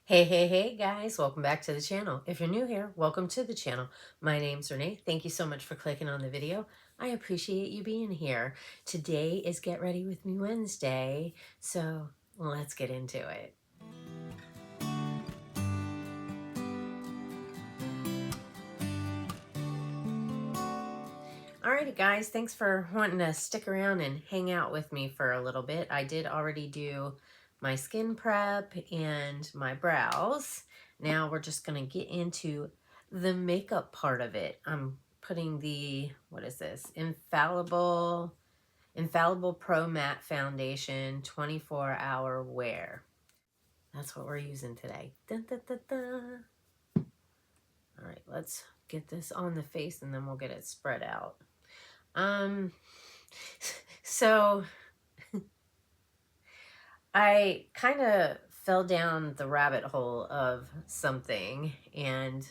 Hey guys, welcome back to the channel. If you're new here, welcome to the channel. My name's Renee. Thank you so much for clicking on the video. I appreciate you being here. Today is Get Ready With Me Wednesday, so let's get into it. Alrighty guys, thanks for wanting to stick around and hang out with me for a little bit. I did already do my skin prep and my brows. Now we're just going to get into the makeup part of it. I'm putting the, what is this? Infallible Pro Matte Foundation 24-hour wear. That's what we're using today. Dun, dun, dun, dun. All right, let's get this on the face and then we'll get it spread out. So I kind of fell down the rabbit hole of something, and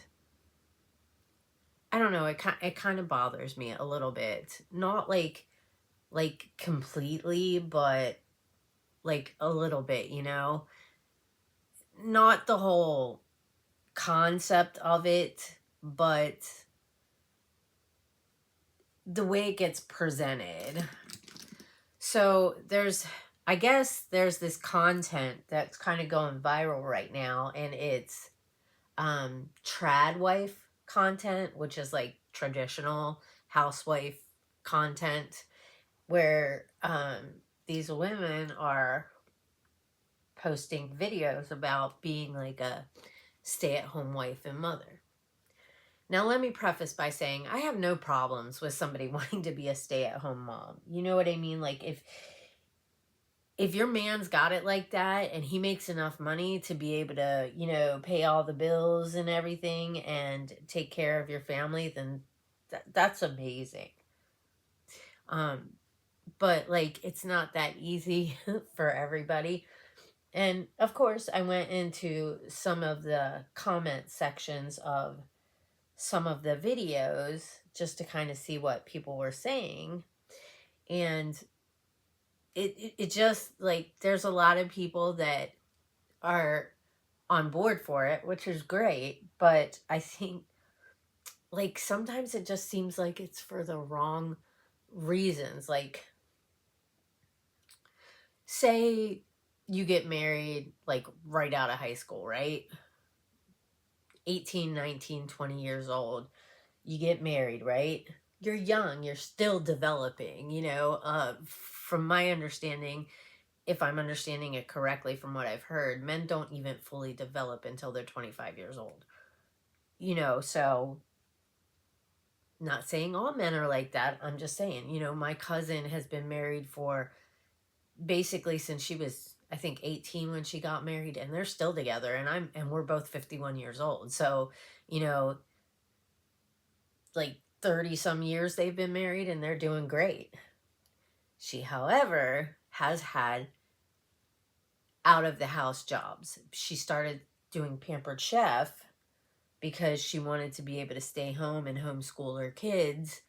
I don't know, it kind of bothers me a little bit. Not like completely, but like a little bit, you know? Not the whole concept of it, but the way it gets presented. So I guess there's this content that's kind of going viral right now, and it's Tradwife content, which is like traditional housewife content, where these women are posting videos about being like a stay-at-home wife and mother. Now, let me preface by saying I have no problems with somebody wanting to be a stay-at-home mom. You know what I mean? Like, if your man's got it like that and he makes enough money to be able to, you know, pay all the bills and everything and take care of your family, then that's amazing. But like, it's not that easy for everybody. And of course, I went into some of the comment sections of some of the videos just to kind of see what people were saying. And it just, like, there's a lot of people that are on board for it, which is great. But I think, like, sometimes it just seems like it's for the wrong reasons. Like, say you get married, like, right out of high school, right? 18, 19, 20 years old. You get married, right? You're young, you're still developing, you know. From my understanding, if I'm understanding it correctly from what I've heard, men don't even fully develop until they're 25 years old. You know, so not saying all men are like that. I'm just saying, you know, my cousin has been married for basically since she was, I think, 18 when she got married, and they're still together, and we're both 51 years old. So, you know, like 30 some years they've been married and they're doing great. She, however, has had out of the house jobs. She started doing Pampered Chef because she wanted to be able to stay home and homeschool her kids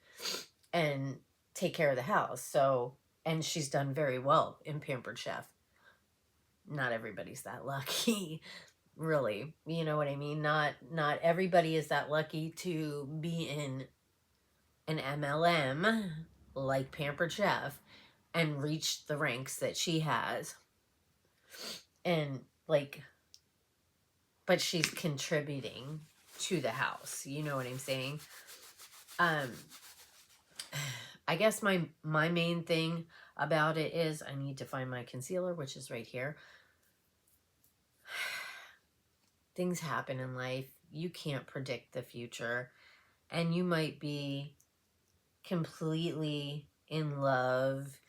and take care of the house. So, and she's done very well in Pampered Chef. Not everybody's that lucky, really. You know what I mean? Not everybody is that lucky to be in an MLM like Pampered Chef and reach the ranks that she has. And like, but she's contributing to the house. You know what I'm saying? I guess my main thing about it is I need to find my concealer, which is right here. Things happen in life. You can't predict the future. And you might be completely in love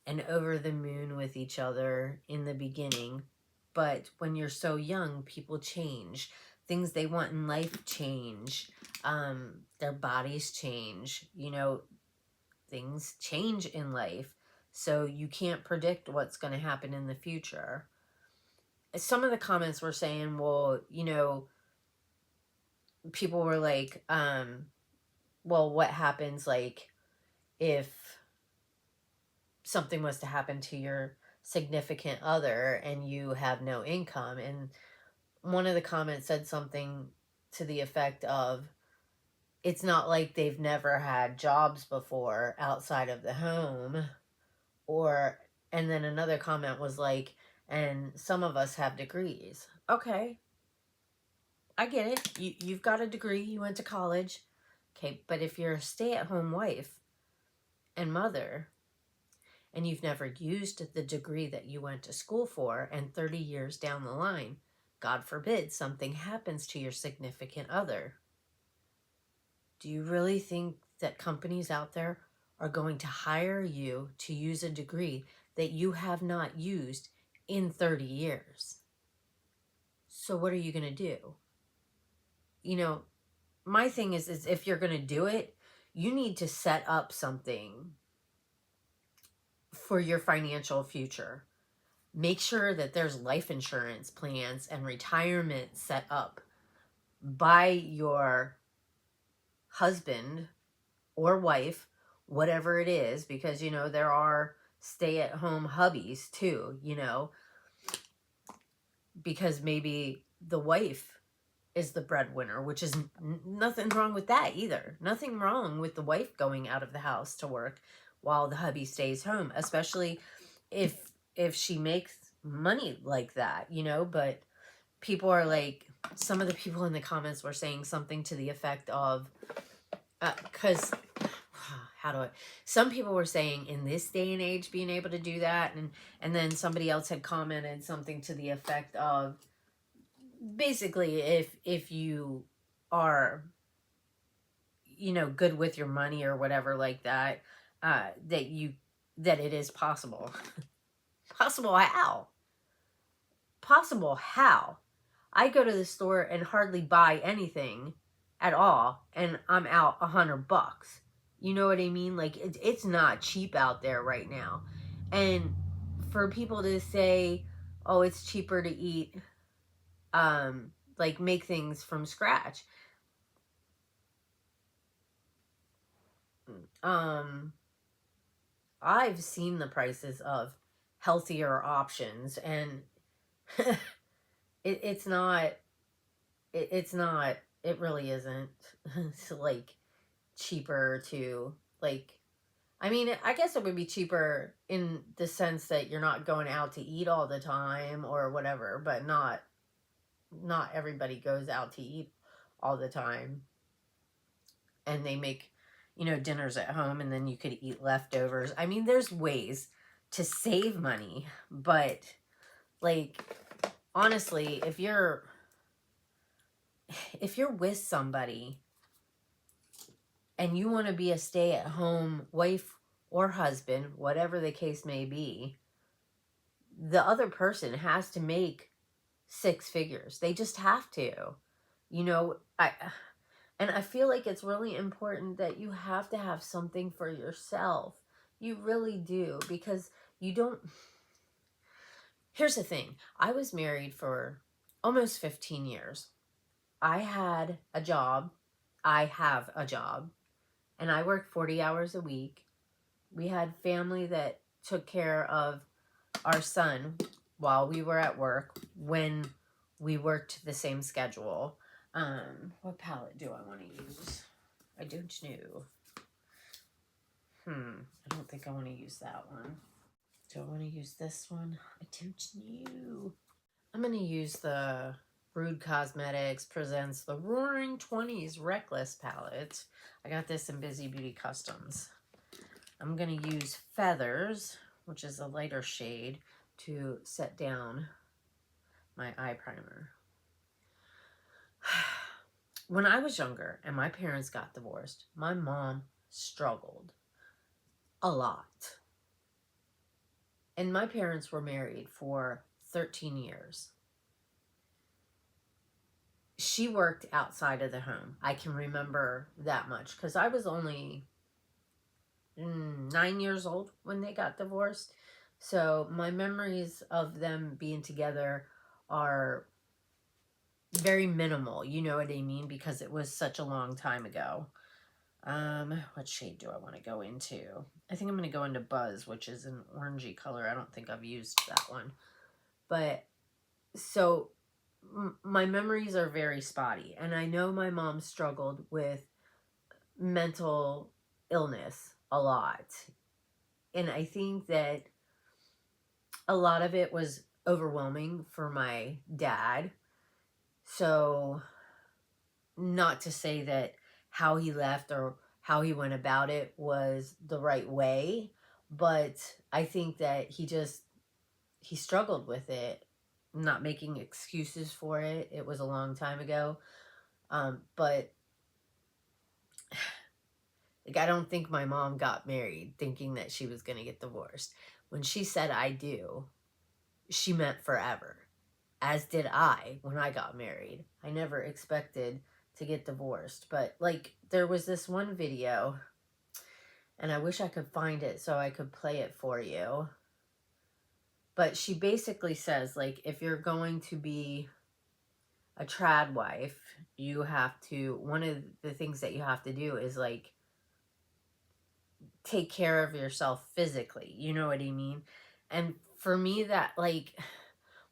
and over the moon with each other in the beginning. But when you're so young, people change. Things they want in life change. Their bodies change. You know, things change in life. So you can't predict what's going to happen in the future. Some of the comments were saying, well, you know, people were like, well, what happens, like, if something was to happen to your significant other and you have no income? And one of the comments said something to the effect of, it's not like they've never had jobs before outside of the home. Or, and then another comment was like, and some of us have degrees. Okay, I get it. You've got a degree, you went to college. Okay, but if you're a stay-at-home wife and mother, and you've never used the degree that you went to school for, and 30 years down the line, God forbid, something happens to your significant other, do you really think that companies out there are going to hire you to use a degree that you have not used in 30 years? So what are you going to do? You know, my thing is if you're going to do it, you need to set up something for your financial future. Make sure that there's life insurance plans and retirement set up by your husband or wife, whatever it is, because, you know, there are stay-at-home hubbies too, you know, because maybe the wife is the breadwinner, which is nothing wrong with that either. Nothing wrong with the wife going out of the house to work while the hubby stays home, especially if she makes money like that, you know. But people are like, some of the people in the comments were saying something to the effect of, because some people were saying in this day and age being able to do that, and then somebody else had commented something to the effect of, basically, if you are, you know, good with your money or whatever like that, that it is possible. Possible how? Possible how? I go to the store and hardly buy anything at all, and I'm out $100. You know what I mean? Like, it's not cheap out there right now. And for people to say, oh, it's cheaper to eat, like, make things from scratch. I've seen the prices of healthier options, and it's not, it really isn't like cheaper to, like, I mean, I guess it would be cheaper in the sense that you're not going out to eat all the time or whatever, but not everybody goes out to eat all the time, and they make, you know, dinners at home, and then you could eat leftovers. I mean, there's ways to save money, but, like, honestly, if you're with somebody and you want to be a stay-at-home wife or husband, whatever the case may be, the other person has to make 6 figures. They just have to. You know, I feel like it's really important that you have to have something for yourself. You really do, because you don't. Here's the thing. I was married for almost 15 years. I had a job. I have a job. And I worked 40 hours a week. We had family that took care of our son while we were at work when we worked the same schedule. What palette do I want to use? I don't know. I don't think I want to use that one. Do I want to use this one? I don't know. I'm going to use the Rude Cosmetics Presents the Roaring 20s Reckless palette. I got this in Bizy Beauty Customs. I'm going to use Feathers, which is a lighter shade, to set down my eye primer. When I was younger and my parents got divorced, my mom struggled a lot. And my parents were married for 13 years. She worked outside of the home. I can remember that much because I was only 9 years old when they got divorced. So my memories of them being together are very minimal, you know what I mean? Because it was such a long time ago. What shade do I want to go into? I think I'm going to go into Buzz, which is an orangey color. I don't think I've used that one. But, so, my memories are very spotty, and I know my mom struggled with mental illness a lot. And I think that a lot of it was overwhelming for my dad. So, not to say that how he left or how he went about it was the right way, but I think that he struggled with it. I'm not making excuses for it. It was a long time ago. But like, I don't think my mom got married thinking that she was going to get divorced. When she said I do, she meant forever. As did I when I got married. I never expected to get divorced. But like, there was this one video, and I wish I could find it so I could play it for you. But she basically says, like, if you're going to be a trad wife, you have to, one of the things that you have to do is like take care of yourself physically. You know what I mean? And for me, that, like,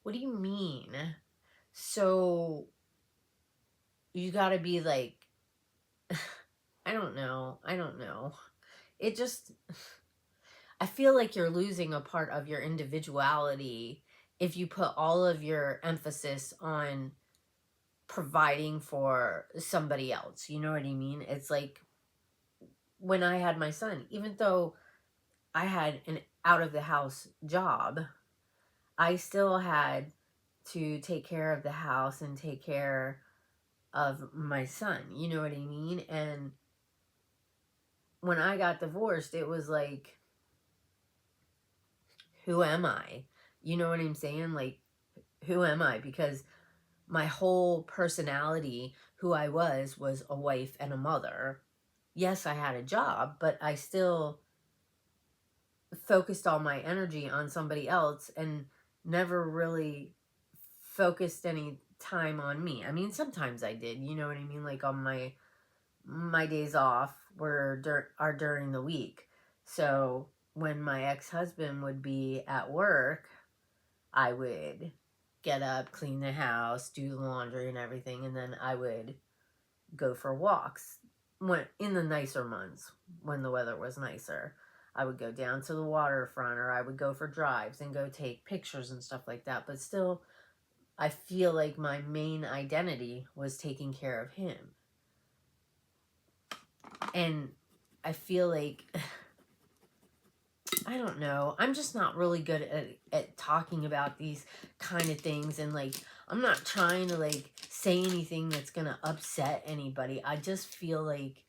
what do you mean? So you got to be like, I don't know. It just, I feel like you're losing a part of your individuality if you put all of your emphasis on providing for somebody else. You know what I mean? It's like when I had my son, even though I had an out of the house job, I still had to take care of the house and take care of my son. You know what I mean? And when I got divorced, it was like, who am I? You know what I'm saying? Like, who am I? Because my whole personality, who I was a wife and a mother. Yes, I had a job, but I still focused all my energy on somebody else and never really focused any time on me. I mean, sometimes I did, you know what I mean? Like, on my days off are during the week. So when my ex-husband would be at work, I would get up, clean the house, do the laundry and everything, and then I would go for walks. When in the nicer months, when the weather was nicer, I would go down to the waterfront, or I would go for drives and go take pictures and stuff like that. But still, I feel like my main identity was taking care of him. And I feel like, I don't know, I'm just not really good at talking about these kind of things. And like, I'm not trying to like say anything that's gonna upset anybody. I just feel like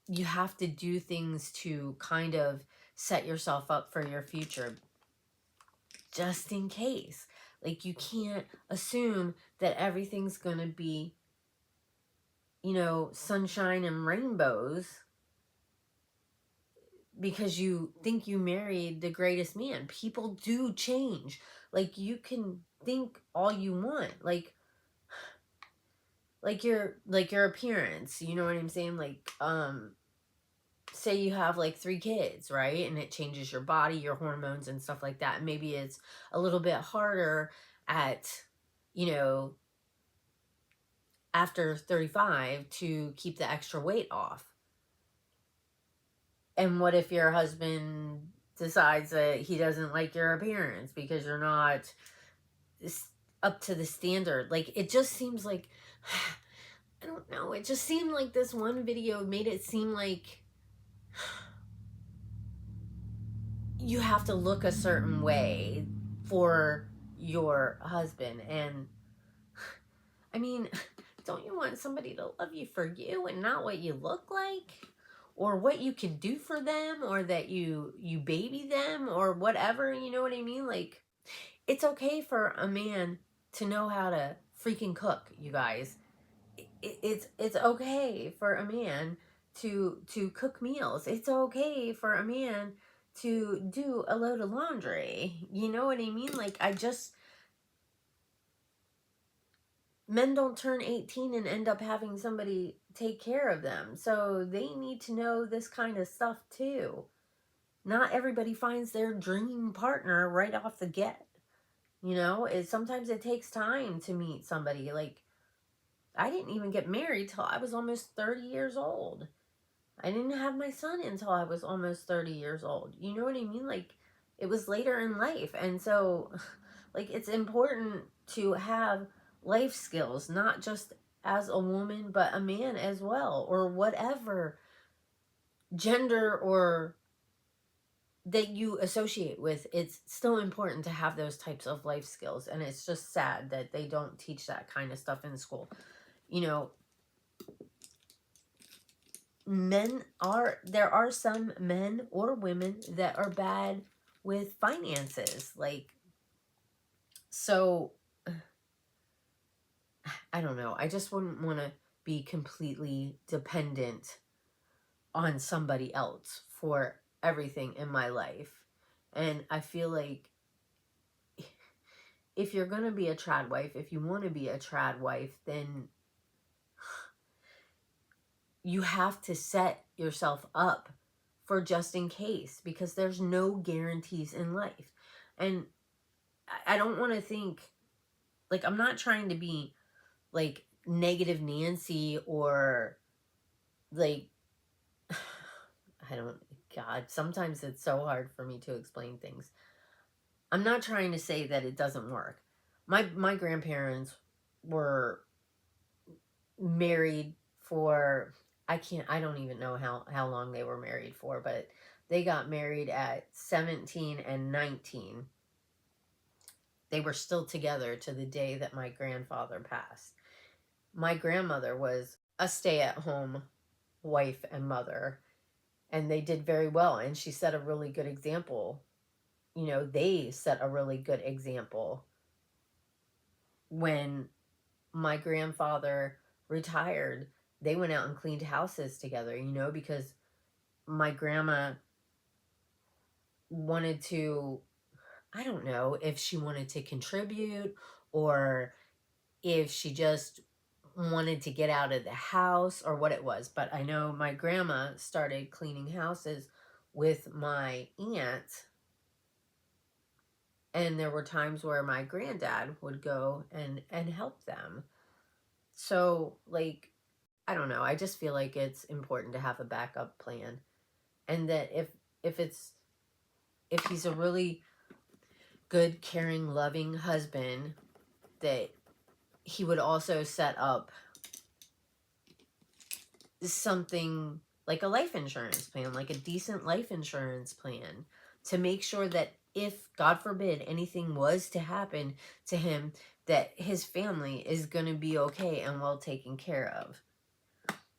you have to do things to kind of set yourself up for your future, just in case. Like, you can't assume that everything's gonna be, you know, sunshine and rainbows because you think you married the greatest man. People do change. Like, you can think all you want. Like your appearance, you know what I'm saying? Like, say you have like 3 kids, right? And it changes your body, your hormones and stuff like that. Maybe it's a little bit harder at, you know, after 35 to keep the extra weight off. And what if your husband decides that he doesn't like your appearance because you're not up to the standard? Like, it just seems like, I don't know, it just seemed like this one video made it seem like you have to look a certain way for your husband. And I mean, don't you want somebody to love you for you and not what you look like, or what you can do for them, or that you baby them, or whatever? You know what I mean? Like, it's okay for a man to know how to freaking cook, you guys. It's okay for a man to cook meals. It's okay for a man to do a load of laundry. You know what I mean? Like, men don't turn 18 and end up having somebody take care of them. So they need to know this kind of stuff too. Not everybody finds their dream partner right off the get. You know, sometimes it takes time to meet somebody. Like, I didn't even get married till I was almost 30 years old. I didn't have my son until I was almost 30 years old. You know what I mean? Like, it was later in life. And so, like, it's important to have life skills, not just as a woman, but a man as well, or whatever gender or that you associate with. It's still important to have those types of life skills. And it's just sad that they don't teach that kind of stuff in school. You know, there are some men or women that are bad with finances. Like, so I don't know. I just wouldn't want to be completely dependent on somebody else for everything in my life. And I feel like if you're going to be a trad wife, if you want to be a trad wife, then you have to set yourself up for just in case, because there's no guarantees in life. And I don't want to think, like, I'm not trying to be like negative Nancy or like, I don't, God, sometimes it's so hard for me to explain things. I'm not trying to say that it doesn't work. My grandparents were married for, I don't even know how long they were married for, but they got married at 17 and 19. They were still together to the day that my grandfather passed. My grandmother was a stay-at-home wife and mother, and they did very well, and she set a really good example. You know, they set a really good example when my grandfather retired. They went out and cleaned houses together, you know, because my grandma wanted to, I don't know if she wanted to contribute or if she just wanted to get out of the house or what it was. But I know my grandma started cleaning houses with my aunt, and there were times where my granddad would go and help them. So, like, I don't know, I just feel like it's important to have a backup plan, and that if he's a really good, caring, loving husband, that he would also set up something like a life insurance plan, like a decent life insurance plan, to make sure that if, God forbid, anything was to happen to him, that his family is going to be okay and well taken care of.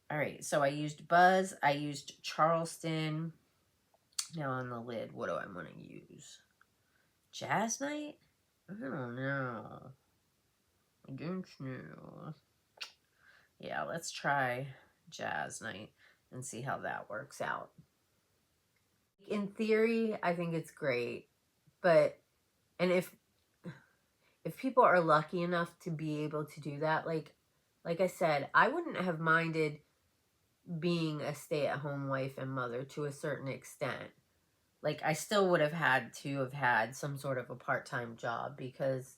All right, so I used Buzz, I used Charleston. Now on the lid, what do I want to use? Jazz Night? I don't know. I don't know. Yeah, let's try Jazz Night and see how that works out. In theory, I think it's great, but, and if people are lucky enough to be able to do that, like I said, I wouldn't have minded being a stay-at-home wife and mother to a certain extent. Like, I still would have had to have had some sort of a part-time job, because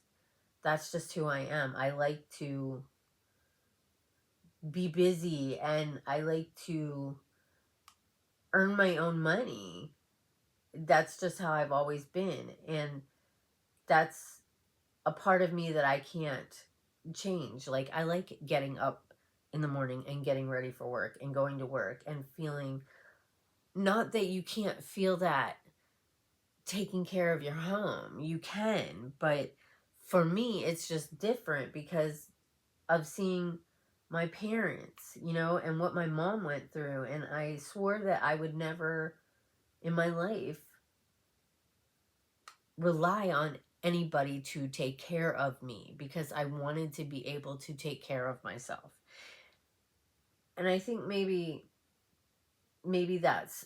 that's just who I am. I like to be busy, and I like to earn my own money. That's just how I've always been, and that's a part of me that I can't change. Like, I like getting up in the morning and getting ready for work and going to work and feeling, not that you can't feel that taking care of your home. You can, but for me, it's just different because of seeing my parents, you know, and what my mom went through. And I swore that I would never in my life rely on anybody to take care of me, because I wanted to be able to take care of myself. And I think maybe that's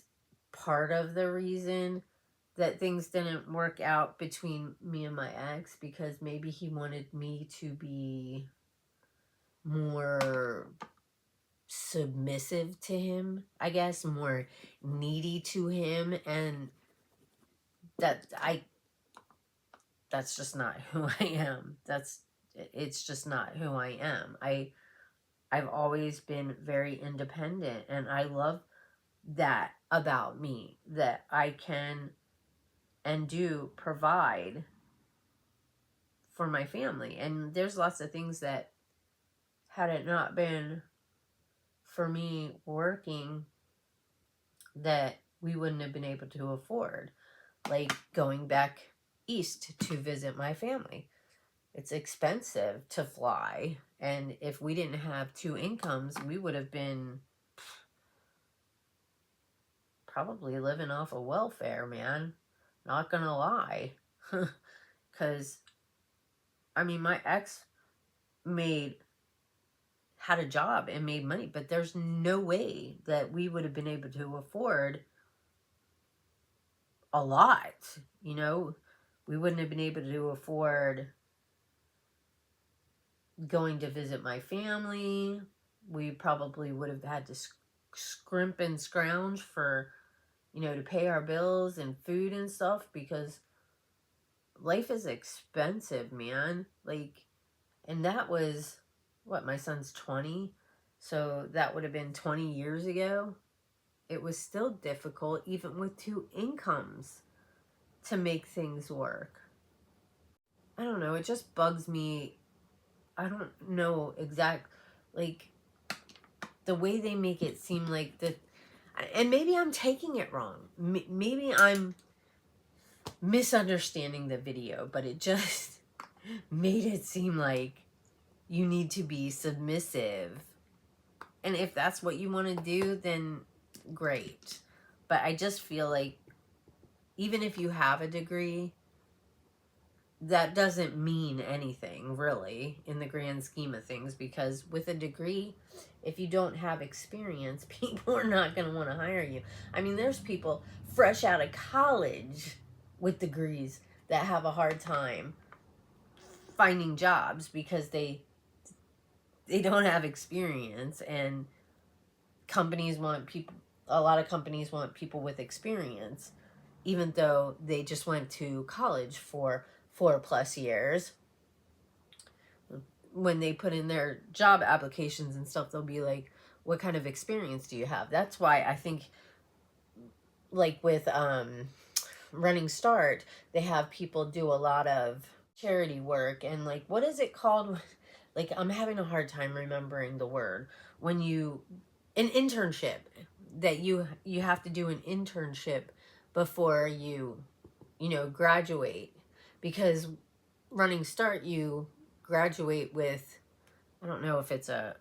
part of the reason that things didn't work out between me and my ex, because maybe he wanted me to be more submissive to him, I guess, more needy to him, and that that's just not who I am. It's just not who I am. I've always been very independent, and I love that about me, that I can and do provide for my family. And there's lots of things that, had it not been for me working, that we wouldn't have been able to afford, like going back east to visit my family. It's expensive to fly, and if we didn't have two incomes, we would have been probably living off of welfare, man. Not gonna lie. Because, I mean, my ex had a job and made money, but there's no way that we would have been able to afford a lot. You know, we wouldn't have been able to afford going to visit my family. We probably would have had to scrimp and scrounge for, you know, to pay our bills and food and stuff, because life is expensive, man. Like, and that was, what, my son's 20, so that would have been 20 years ago. It was still difficult, even with two incomes, to make things work. I don't know, it just bugs me. I don't know like, the way they make it seem like that, and maybe I'm taking it wrong. Maybe I'm misunderstanding the video, but it just made it seem like you need to be submissive. And if that's what you want to do, then great. But I just feel like, even if you have a degree, that doesn't mean anything, really, in the grand scheme of things. Because with a degree, if you don't have experience, people are not going to want to hire you. I mean, there's people fresh out of college with degrees that have a hard time finding jobs because they don't have experience, and companies want people, a lot of companies want people with experience, even though they just went to college for 4+ years. When they put in their job applications and stuff, they'll be like, what kind of experience do you have? That's why I think, like with Running Start, they have people do a lot of charity work, and like, what is it called? Like, I'm having a hard time remembering the word. When you, an internship, that you have to do an internship before you graduate. Because Running Start, you graduate with, I don't know if it's a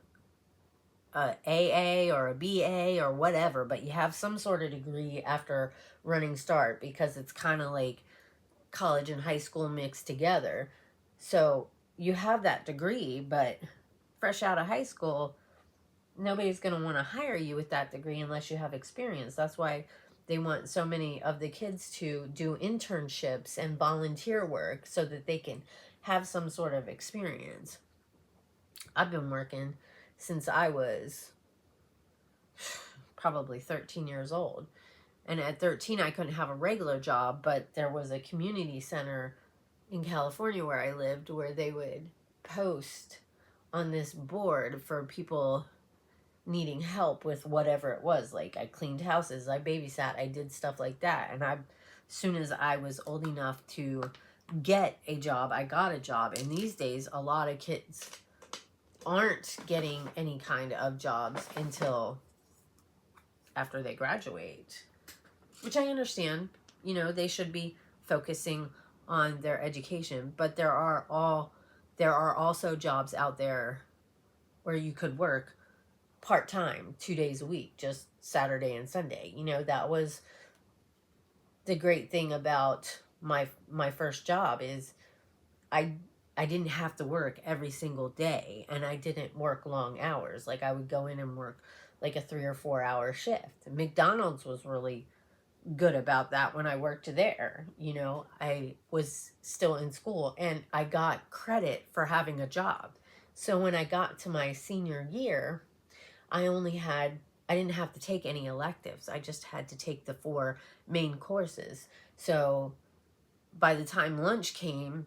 AA or a BA or whatever, but you have some sort of degree after Running Start, because it's kind of like college and high school mixed together. So you have that degree, but fresh out of high school, nobody's going to want to hire you with that degree unless you have experience. That's why they want so many of the kids to do internships and volunteer work, so that they can have some sort of experience. I've been working since I was probably 13 years old. And at 13, I couldn't have a regular job, but there was a community center in California where I lived, where they would post on this board for people needing help with whatever it was. Like, I cleaned houses, I babysat, I did stuff like that. And as soon as I was old enough to get a job, I got a job. And these days, a lot of kids aren't getting any kind of jobs until after they graduate, which I understand. You know, they should be focusing on their education, but there are also jobs out there where you could work part-time 2 days a week, just Saturday and Sunday. You know, that was the great thing about my first job, is I didn't have to work every single day, and I didn't work long hours. Like, I would go in and work like a 3 or 4 hour shift. McDonald's was really good about that when I worked there. You know, I was still in school, and I got credit for having a job. So when I got to my senior year, I didn't have to take any electives. I just had to take the 4 main courses. So by the time lunch came,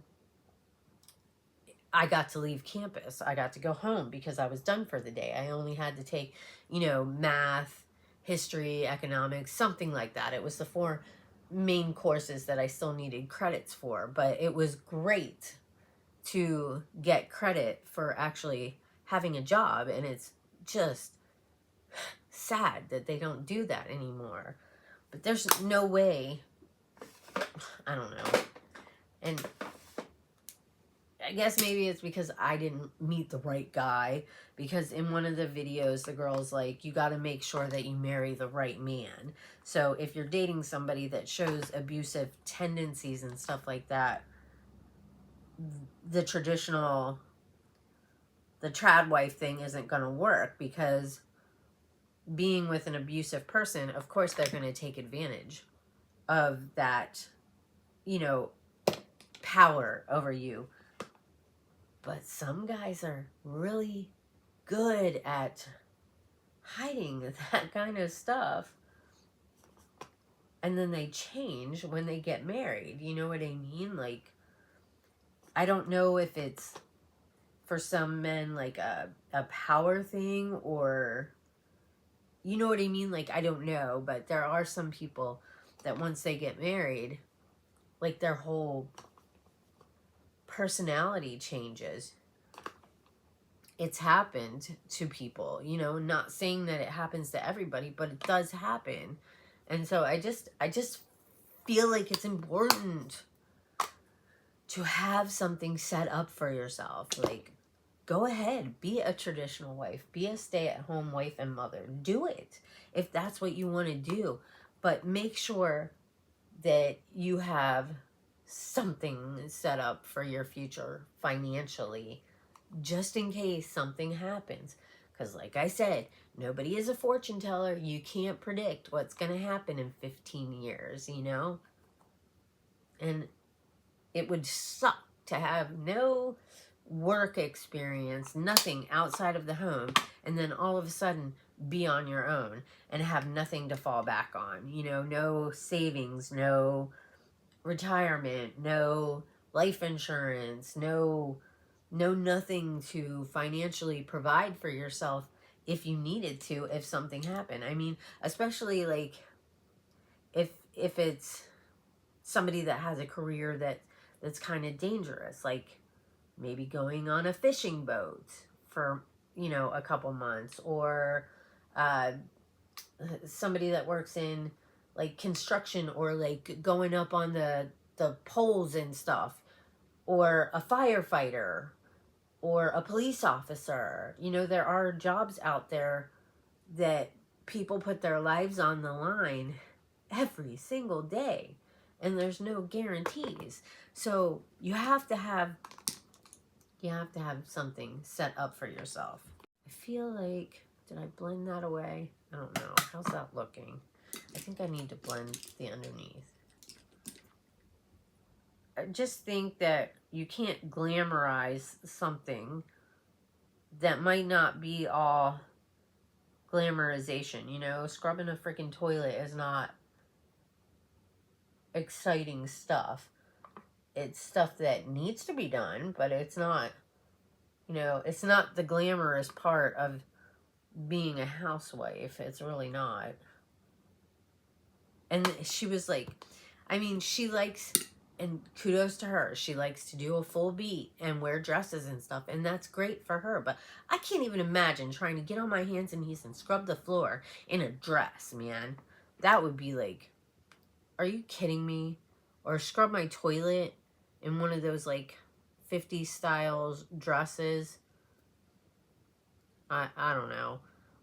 I got to leave campus. I got to go home because I was done for the day. I only had to take, math, history, economics, something like that. It was the 4 main courses that I still needed credits for, but it was great to get credit for actually having a job, and it's just sad that they don't do that anymore. But there's no way, I don't know. And I guess maybe it's because I didn't meet the right guy, because in one of the videos the girl's like, you got to make sure that you marry the right man. So if you're dating somebody that shows abusive tendencies and stuff like that, the Tradwife thing isn't going to work, because being with an abusive person, of course they're going to take advantage of that, power over you. But some guys are really good at hiding that kind of stuff. And then they change when they get married. You know what I mean? Like, I don't know if it's for some men like a power thing, or, you know what I mean? Like, I don't know. But there are some people that once they get married, like, their whole personality changes. It's happened to people, not saying that it happens to everybody, but it does happen. And so I just feel like it's important to have something set up for yourself. Like, go ahead, be a traditional wife, be a stay-at-home wife and mother. Do it if that's what you want to do. But make sure that you have something set up for your future financially, just in case something happens. Because like I said, nobody is a fortune teller. You can't predict what's going to happen in 15 years, And it would suck to have no work experience, nothing outside of the home, and then all of a sudden be on your own and have nothing to fall back on. No savings, no retirement, no life insurance, no nothing to financially provide for yourself if you needed to, if something happened. I mean, especially like if it's somebody that has a career that's kind of dangerous, like maybe going on a fishing boat for a couple months, or somebody that works in like construction, or like going up on the poles and stuff, or a firefighter, or a police officer. There are jobs out there that people put their lives on the line every single day, and there's no guarantees. So you have to have something set up for yourself. I feel like, did I blend that away? I don't know. How's that looking? I think I need to blend the underneath. I just think that you can't glamorize something that might not be all glamorization. Scrubbing a freaking toilet is not exciting stuff. It's stuff that needs to be done, but it's not, it's not the glamorous part of being a housewife. It's really not. And she was like, I mean, she likes, and kudos to her, she likes to do a full beat and wear dresses and stuff, and that's great for her. But I can't even imagine trying to get on my hands and knees and scrub the floor in a dress, man. That would be like, are you kidding me? Or scrub my toilet in one of those like 50s styles dresses. I don't know.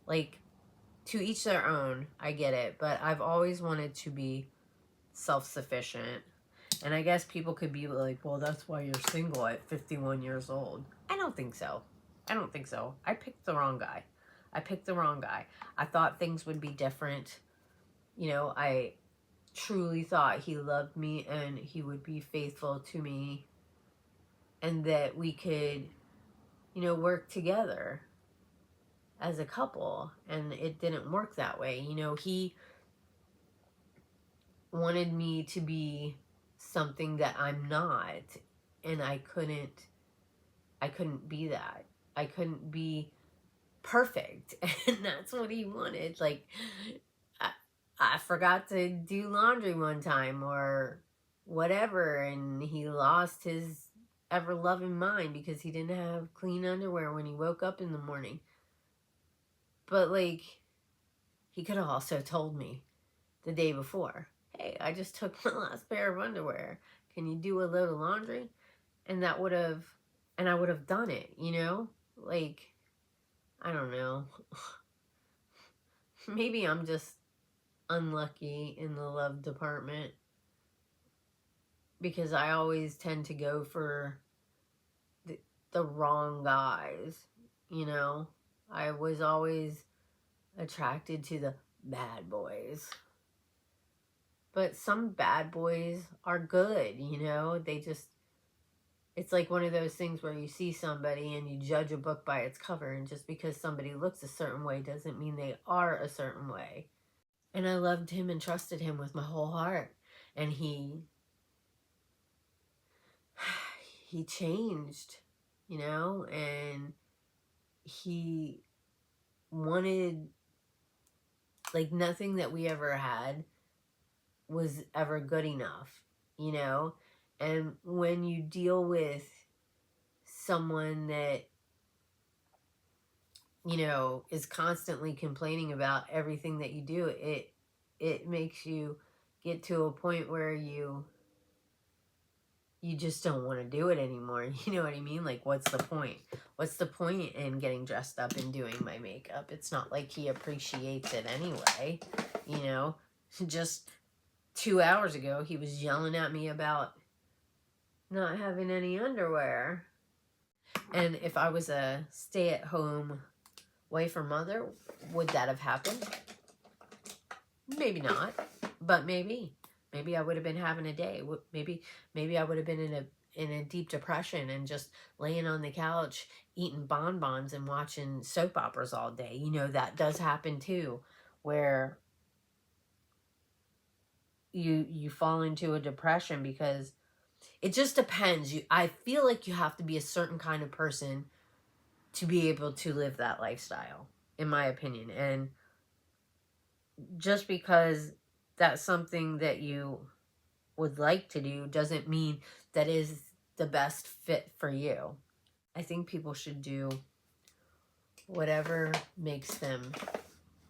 Like, to each their own, I get it, but I've always wanted to be self-sufficient. And I guess people could be like, well, that's why you're single at 51 years old. I don't think so. I don't think so. I picked the wrong guy. I thought things would be different. I truly thought he loved me and he would be faithful to me, and that we could, work together as a couple. And it didn't work that way. He wanted me to be something that I'm not, and I couldn't be that. I couldn't be perfect. And that's what he wanted. Like, I, I forgot to do laundry one time or whatever, and he lost his ever loving mind because he didn't have clean underwear when he woke up in the morning. But like, he could have also told me the day before, hey, I just took my last pair of underwear. Can you do a load of laundry? And that would have, and I would have done it, you know? Like, I don't know. Maybe I'm just unlucky in the love department because I always tend to go for the wrong guys, you know? I was always attracted to the bad boys. But some bad boys are good, you know? They just, it's like one of those things where you see somebody and you judge a book by its cover, and just because somebody looks a certain way doesn't mean they are a certain way. And I loved him and trusted him with my whole heart. And he changed, you know, and he wanted, like, nothing that we ever had was ever good enough, you know? And when you deal with someone that, you know, is constantly complaining about everything that you do, it makes you get to a point where you just don't want to do it anymore. You know what I mean? Like, what's the point? What's the point in getting dressed up and doing my makeup? It's not like he appreciates it anyway, you know? Just 2 hours ago, he was yelling at me about not having any underwear. And if I was a stay-at-home wife or mother, would that have happened? Maybe not, but maybe. Maybe I would have been having a day. Maybe I would have been in a deep depression and just laying on the couch eating bonbons and watching soap operas all day. You know, that does happen too, where you fall into a depression because it just depends. I feel like you have to be a certain kind of person to be able to live that lifestyle, in my opinion. And just because that's something that you would like to do doesn't mean that is the best fit for you. I think people should do whatever makes them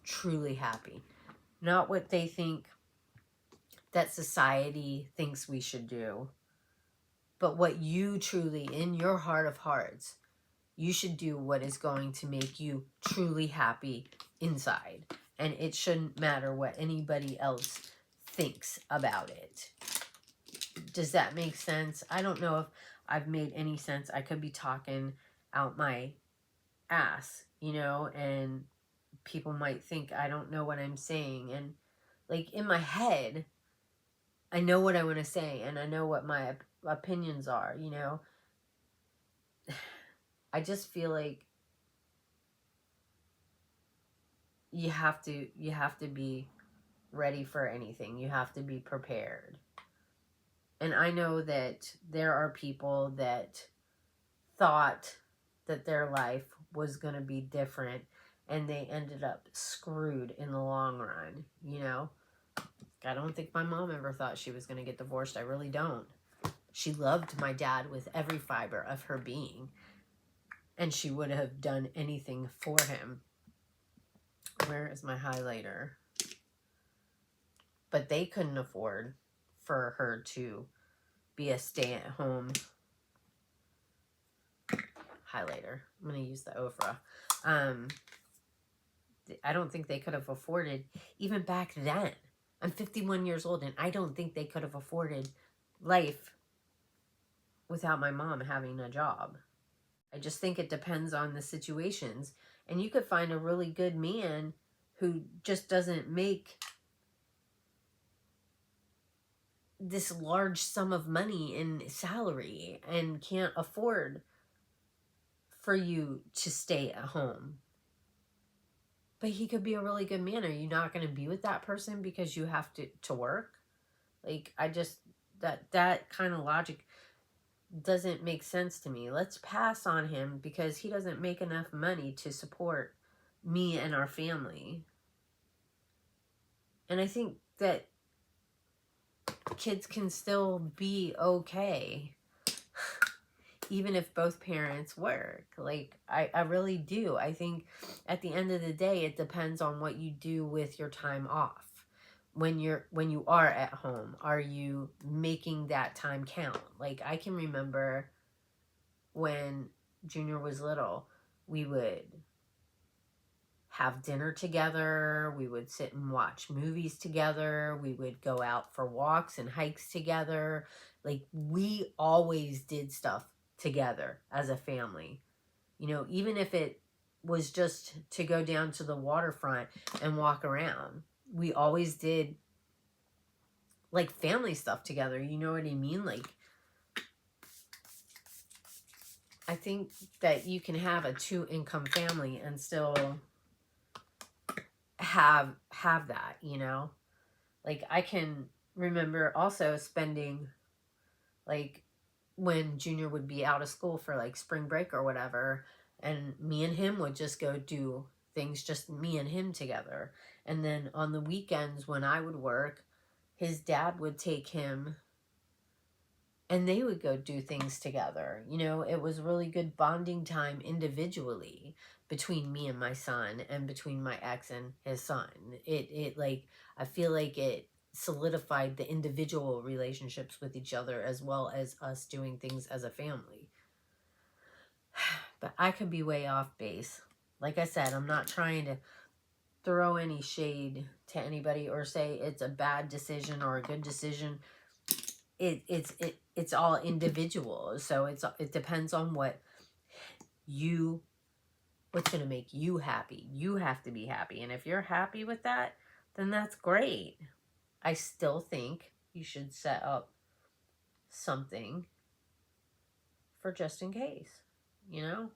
truly happy, not what they think that society thinks we should do, but what you truly, in your heart of hearts, you should do what is going to make you truly happy inside. And it shouldn't matter what anybody else thinks about it. Does that make sense? I don't know if I've made any sense. I could be talking out my ass, you know, and people might think I don't know what I'm saying. And like, in my head, I know what I want to say and I know what my opinions are, you know. I just feel like you have to be ready for anything. You have to be prepared. And I know that there are people that thought that their life was going to be different and they ended up screwed in the long run, you know? I don't think my mom ever thought she was going to get divorced. I really don't. She loved my dad with every fiber of her being, and she would have done anything for him. Where is my highlighter? But they couldn't afford for her to be a stay-at-home highlighter. I'm going to use the Ofra. I don't think they could have afforded, even back then. I'm 51 years old, and I don't think they could have afforded life without my mom having a job. I just think it depends on the situations. And you could find a really good man who just doesn't make this large sum of money in salary and can't afford for you to stay at home. But he could be a really good man. Are you not going to be with that person because you have to work? Like, That kind of logic doesn't make sense to me. Let's pass on him because he doesn't make enough money to support me and our family. And I think that kids can still be okay even if both parents work. Like, I really do. I think at the end of the day, it depends on what you do with your time off. When you are at home, are you making that time count? Like, I can remember when Junior was little, we would have dinner together, we would sit and watch movies together, we would go out for walks and hikes together. Like, we always did stuff together as a family. You know, even if it was just to go down to the waterfront and walk around, we always did like family stuff together. You know what I mean? Like, I think that you can have a 2-income family and still have that, you know? Like, I can remember also spending, like, when Junior would be out of school for like spring break or whatever, and me and him would just go do things, just me and him together. And then on the weekends when I would work, his dad would take him and they would go do things together. You know, it was really good bonding time individually between me and my son, and between my ex and his son. It like, I feel like it solidified the individual relationships with each other as well as us doing things as a family. But I could be way off base. Like I said, I'm not trying to throw any shade to anybody or say it's a bad decision or a good decision. It's all individual. So it depends on what's going to make you happy. You have to be happy. And if you're happy with that, then that's great. I still think you should set up something for just in case, you know?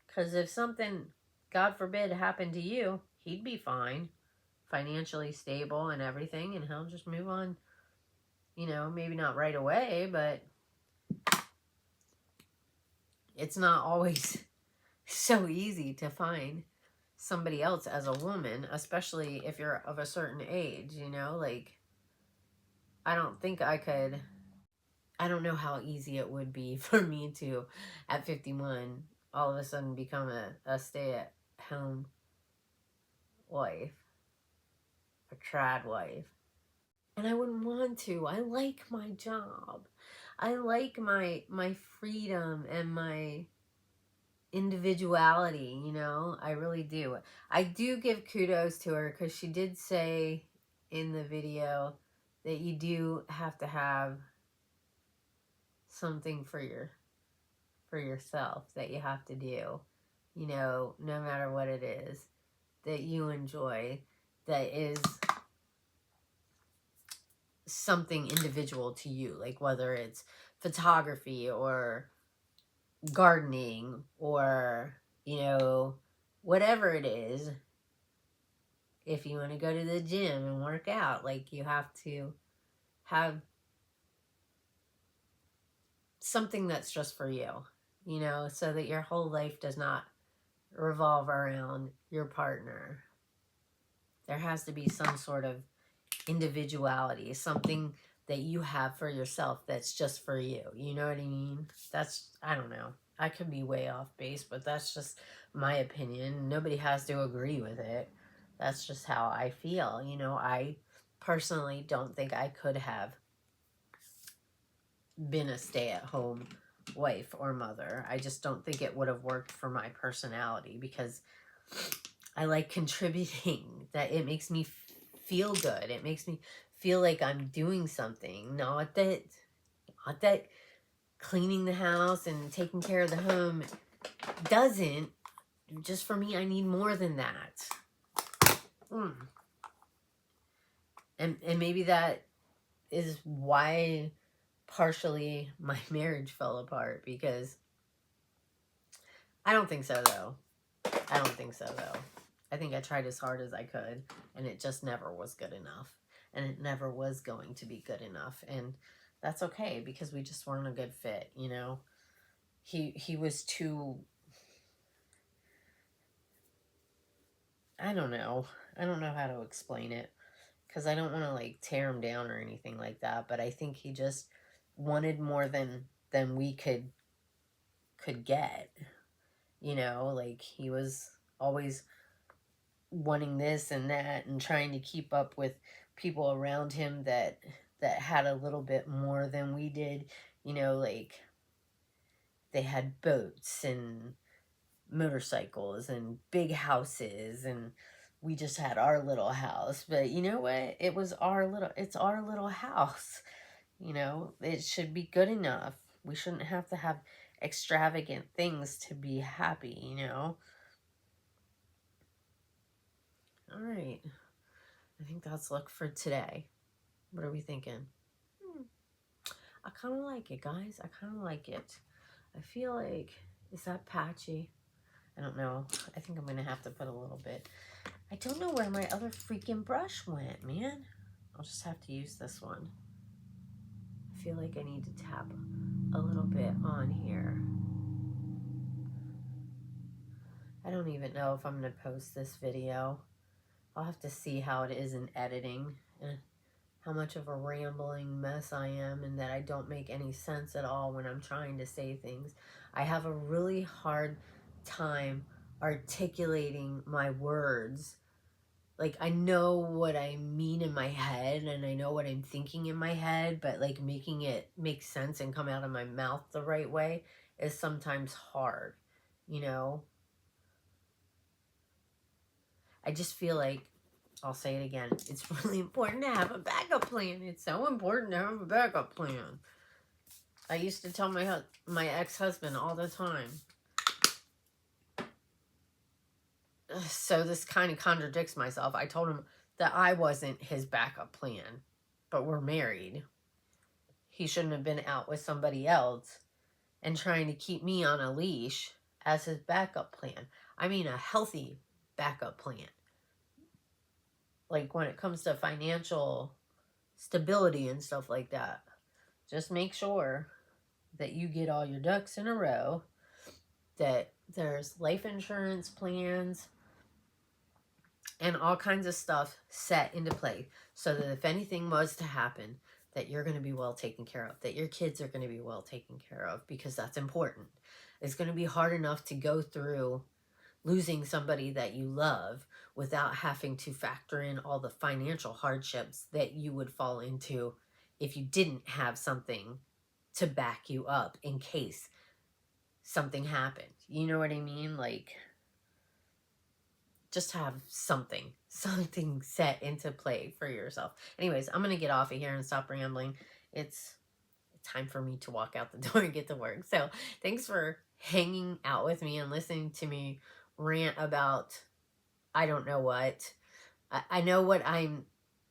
Because if something, God forbid, happened to you, he'd be fine, financially stable and everything, and he'll just move on, you know, maybe not right away, but it's not always so easy to find somebody else as a woman, especially if you're of a certain age, you know? Like, I don't think I could, I don't know how easy it would be for me to, at 51, all of a sudden become a stay-at-home wife, a trad wife. And I wouldn't want to. I like my job. I like my freedom and my individuality, you know? I really do. I do give kudos to her because she did say in the video that you do have to have something for yourself that you have to do, you know, no matter what it is that you enjoy, that is something individual to you, like whether it's photography or gardening or, you know, whatever it is. If you want to go to the gym and work out, like, you have to have something that's just for you, you know, so that your whole life does not revolve around your partner. There has to be some sort of individuality, something that you have for yourself that's just for you. You know what I mean? That's, I don't know. I could be way off base, but that's just my opinion. Nobody has to agree with it. That's just how I feel. You know, I personally don't think I could have been a stay-at-home wife or mother. I just don't think it would have worked for my personality, because I like contributing. That it makes me feel good. It makes me feel like I'm doing something. Not that cleaning the house and taking care of the home doesn't. Just for me, I need more than that. And maybe that is why partially my marriage fell apart, because I don't think so, though. I don't think so, though. I think I tried as hard as I could, and it just never was good enough. and it never was going to be good enough. And that's okay, because we just weren't a good fit, you know. He was too, I don't know. I don't know how to explain it, because I don't want to like tear him down or anything like that, but I think he just wanted more than we could get. You know, like he was always wanting this and that and trying to keep up with people around him that had a little bit more than we did. You know, like they had boats and motorcycles and big houses, and we just had our little house. But you know what? It's our little house. You know, it should be good enough. We shouldn't have to have extravagant things to be happy, you know? All right. I think that's look for today. What are we thinking? I kind of like it, guys. I kind of like it. I feel like, is that patchy? I don't know. I think I'm going to have to put a little bit. I don't know where my other freaking brush went, man. I'll just have to use this one. I feel like I need to tap a little bit on here. I don't even know if I'm going to post this video. I'll have to see how it is in editing and how much of a rambling mess I am, and that I don't make any sense at all when I'm trying to say things. I have a really hard time articulating my words. Like, I know what I mean in my head and I know what I'm thinking in my head, but like making it make sense and come out of my mouth the right way is sometimes hard, you know? I just feel like, I'll say it again, it's really important to have a backup plan. It's so important to have a backup plan. I used to tell my ex-husband all the time. So this kind of contradicts myself. I told him that I wasn't his backup plan, but we're married. He shouldn't have been out with somebody else and trying to keep me on a leash as his backup plan. I mean, a healthy backup plan. Like when it comes to financial stability and stuff like that, just make sure that you get all your ducks in a row, that there's life insurance plans and all kinds of stuff set into play, so that if anything was to happen, that you're going to be well taken care of, that your kids are going to be well taken care of, because that's important. It's going to be hard enough to go through losing somebody that you love without having to factor in all the financial hardships that you would fall into if you didn't have something to back you up in case something happened. You know what I mean? Like, just have something set into play for yourself. Anyways, I'm going to get off of here and stop rambling. It's time for me to walk out the door and get to work. So thanks for hanging out with me and listening to me rant about I don't know what. I know what I'm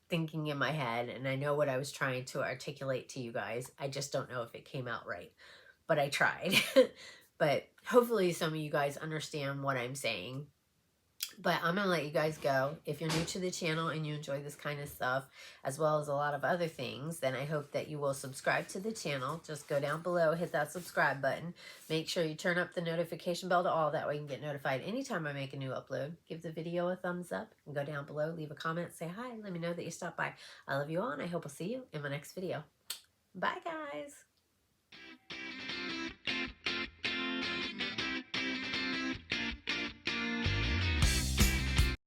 thinking in my head, and I know what I was trying to articulate to you guys. I just don't know if it came out right, but I tried. But hopefully some of you guys understand what I'm saying. But I'm going to let you guys go. If you're new to the channel and you enjoy this kind of stuff, as well as a lot of other things, then I hope that you will subscribe to the channel. Just go down below, hit that subscribe button. Make sure you turn up the notification bell to all. That way you can get notified anytime I make a new upload. Give the video a thumbs up and go down below, leave a comment, say hi. Let me know that you stopped by. I love you all, and I hope I'll see you in my next video. Bye, guys.